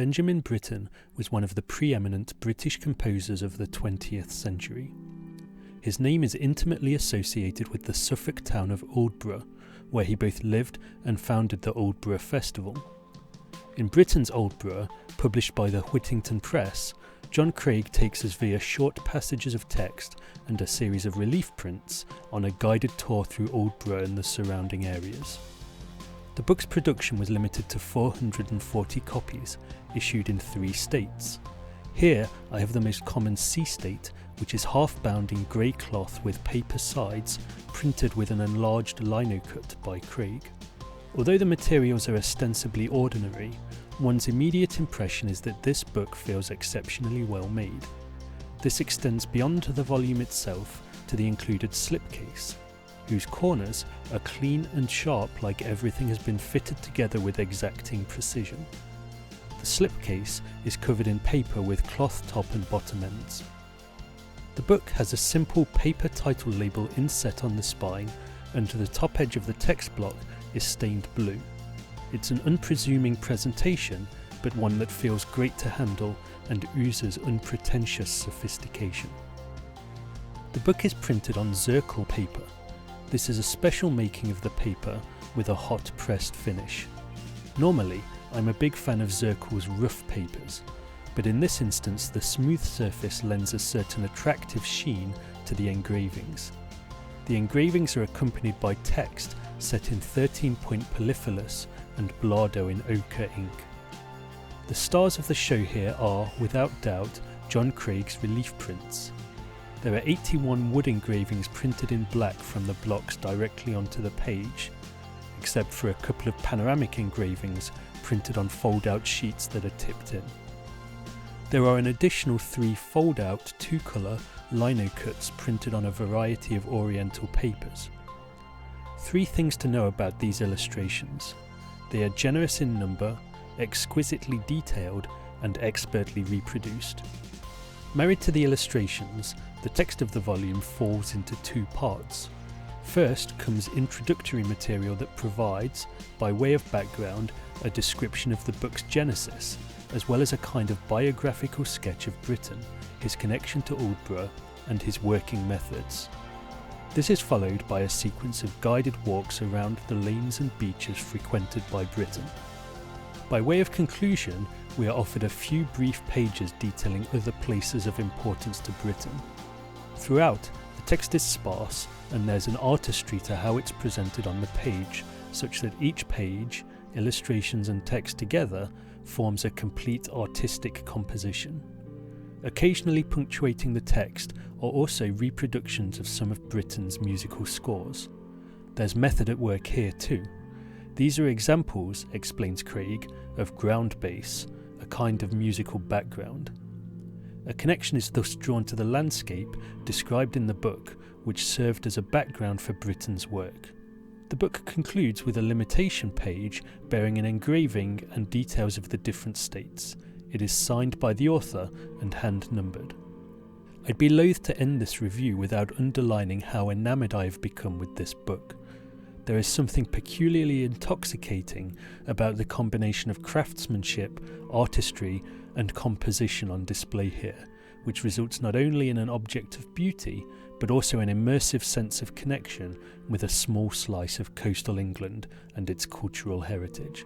Benjamin Britten was one of the preeminent British composers of the 20th century. His name is intimately associated with the Suffolk town of Aldeburgh, where he both lived and founded the Aldeburgh Festival. In Britten's Aldeburgh, published by the Whittington Press, John Craig takes us via short passages of text and a series of relief prints on a guided tour through Aldeburgh and the surrounding areas. The book's production was limited to 440 copies, issued in 3 states. Here I have the most common C state, which is half bound in grey cloth with paper sides, printed with an enlarged lino cut by Craig. Although the materials are ostensibly ordinary, one's immediate impression is that this book feels exceptionally well made. This extends beyond the volume itself to the included slipcase, whose corners are clean and sharp, like everything has been fitted together with exacting precision. The slipcase is covered in paper with cloth top and bottom ends. The book has a simple paper title label inset on the spine, and the top edge of the text block is stained blue. It's an unpresuming presentation, but one that feels great to handle and oozes unpretentious sophistication. The book is printed on zircon paper. This is a special making of the paper with a hot pressed finish. Normally, I'm a big fan of Zircon's rough papers, but in this instance the smooth surface lends a certain attractive sheen to the engravings. The engravings are accompanied by text set in 13-point polyphilus and Blado in ochre ink. The stars of the show here are, without doubt, John Craig's relief prints. There are 81 wood engravings printed in black from the blocks directly onto the page, except for a couple of panoramic engravings printed on fold-out sheets that are tipped in. There are an additional 3 fold-out 2-colour lino cuts printed on a variety of oriental papers. 3 things to know about these illustrations. They are generous in number, exquisitely detailed, and expertly reproduced. Married to the illustrations, the text of the volume falls into 2 parts. First comes introductory material that provides, by way of background, a description of the book's genesis, as well as a kind of biographical sketch of Britten, his connection to Aldeburgh, and his working methods. This is followed by a sequence of guided walks around the lanes and beaches frequented by Britten. By way of conclusion, we are offered a few brief pages detailing other places of importance to Britten. Throughout, the text is sparse, and there's an artistry to how it's presented on the page, such that each page, illustrations and text together, forms a complete artistic composition. Occasionally punctuating the text are also reproductions of some of Britten's musical scores. There's method at work here too. These are examples, explains Craig, of ground bass, a kind of musical background. A connection is thus drawn to the landscape described in the book, which served as a background for Britten's work. The book concludes with a limitation page bearing an engraving and details of the different states. It is signed by the author and hand-numbered. I'd be loath to end this review without underlining how enamoured I have become with this book. There is something peculiarly intoxicating about the combination of craftsmanship, artistry, and composition on display here, which results not only in an object of beauty, but also an immersive sense of connection with a small slice of coastal England and its cultural heritage.